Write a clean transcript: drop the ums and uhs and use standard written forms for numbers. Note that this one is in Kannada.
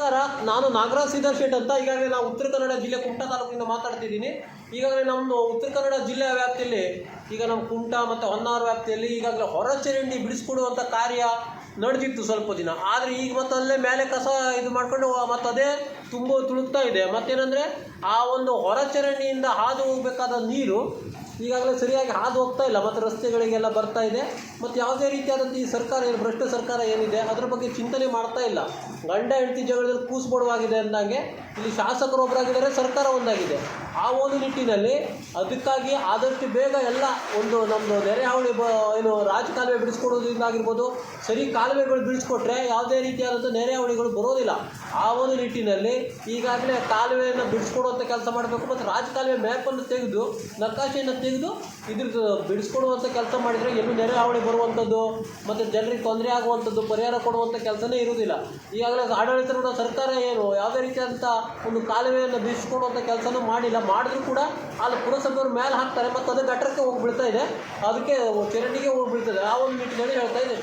ನಮಸ್ಕಾರ, ನಾನು ನಾಗರಾಜ್ ಶ್ರೀಧರ್ ಶೆಟ್ ಅಂತ. ಈಗಾಗಲೇ ನಾವು ಉತ್ತರ ಕನ್ನಡ ಜಿಲ್ಲೆ ಕುಮಟಾ ತಾಲೂಕಿನಿಂದ ಮಾತಾಡ್ತಿದ್ದೀನಿ. ಈಗಾಗಲೇ ನಮ್ಮ ಉತ್ತರ ಕನ್ನಡ ಜಿಲ್ಲೆಯ ವ್ಯಾಪ್ತಿಯಲ್ಲಿ ಈಗ ನಮ್ಮ ಕುಮಟಾ ಮತ್ತು ಹೊನ್ನಾವರ ವ್ಯಾಪ್ತಿಯಲ್ಲಿ ಈಗಾಗಲೇ ಹೊರಚರಂಡಿ ಬಿಡಿಸ್ಕೊಡುವಂಥ ಕಾರ್ಯ ನಡೆದಿತ್ತು ಸ್ವಲ್ಪ ದಿನ. ಆದರೆ ಈಗ ಮತ್ತೆ ಅಲ್ಲೇ ಮೇಲೆ ಕಸ ಇದು ಮಾಡ್ಕೊಂಡು ಮತ್ತು ಅದೇ ತುಳುಕ್ತಾ ಇದೆ. ಮತ್ತೇನೆಂದರೆ ಆ ಒಂದು ಹೊರಚರಂಡಿಯಿಂದ ಹಾದು ಹೋಗಬೇಕಾದ ನೀರು ಈಗಾಗಲೇ ಸರಿಯಾಗಿ ಹಾದು ಹೋಗ್ತಾ ಇಲ್ಲ, ಮತ್ತು ರಸ್ತೆಗಳಿಗೆಲ್ಲ ಬರ್ತಾ ಇದೆ. ಮತ್ತು ಯಾವುದೇ ರೀತಿಯಾದಂಥ ಈ ಸರ್ಕಾರ ಏನು ಭ್ರಷ್ಟ ಸರ್ಕಾರ ಏನಿದೆ ಅದರ ಬಗ್ಗೆ ಚಿಂತನೆ ಮಾಡ್ತಾ ಇಲ್ಲ. ಗಂಡ ಹೆಂಡತಿ ಜಗಳದಲ್ಲಿ ಕೂಸುಬಡುವಾಗಿದೆ ಅಂದಾಗೆ ಇಲ್ಲಿ ಶಾಸಕರು ಒಬ್ಬರಾಗಿದ್ದಾರೆ, ಸರ್ಕಾರ ಒಂದಾಗಿದೆ. ಆ ಒಂದು ನಿಟ್ಟಿನಲ್ಲಿ ಅದಕ್ಕಾಗಿ ಆದಷ್ಟು ಬೇಗ ಎಲ್ಲ ಒಂದು ನಮ್ಮದು ನೆರೆಹಾವಳಿ ಏನು ರಾಜಕಾಲುವೆ ಬಿಡಿಸ್ಕೊಡೋದ್ರಿಂದಾಗಿರ್ಬೋದು, ಸರಿ ಕಾಲುವೆಗಳು ಬಿಡಿಸ್ಕೊಟ್ರೆ ಯಾವುದೇ ರೀತಿಯಾದಂಥ ನೆರೆಹಾವಳಿಗಳು ಬರೋದಿಲ್ಲ. ಆ ಒಂದು ನಿಟ್ಟಿನಲ್ಲಿ ಈಗಾಗಲೇ ಕಾಲುವೆಯನ್ನು ಬಿಡಿಸ್ಕೊಡುವಂಥ ಕೆಲಸ ಮಾಡಬೇಕು. ಮತ್ತು ರಾಜಕಾಲುವೆ ಮ್ಯಾಪನ್ನು ತೆಗೆದು ನಕಾಶೆಯನ್ನು ತೆಗೆದು ಇದ್ರದ್ದು ಬಿಡಿಸ್ಕೊಡುವಂಥ ಕೆಲಸ ಮಾಡಿದರೆ ಎಲ್ಲೂ ನೆರೆಹಾವಳಿ ಬರುವಂಥದ್ದು ಮತ್ತು ಜನರಿಗೆ ತೊಂದರೆ ಆಗುವಂಥದ್ದು ಪರಿಹಾರ ಕೊಡುವಂಥ ಕೆಲಸನೇ ಇರುವುದಿಲ್ಲ. ಈಗಾಗಲೇ ಆಡಳಿತದ ಸರ್ಕಾರ ಏನು ಯಾವುದೇ ರೀತಿಯಾದಂಥ ಒಂದು ಕಾಲುವೆಯನ್ನು ಬಿಡಿಸ್ಕೊಡುವಂಥ ಕೆಲಸನೂ ಮಾಡಿಲ್ಲ. ಮಾಡಿದ್ರೂ ಕೂಡ ಅಲ್ಲಿ ಪುರಸಭೆಯವರು ಮೇಲೆ ಹಾಕ್ತಾರೆ ಮತ್ತು ಅದು ಗಟ್ಟರಕ್ಕೆ ಹೋಗಿ ಬೀಳ್ತಾ ಇದೆ, ಅದಕ್ಕೆ ಚರಂಡಿಗೆ ಹೋಗಿ ಬೀಳ್ತದೆ. ಆ ಒಂದು ನಿಟ್ಟಿನಲ್ಲಿ ಹೇಳ್ತಾ ಇದೆ.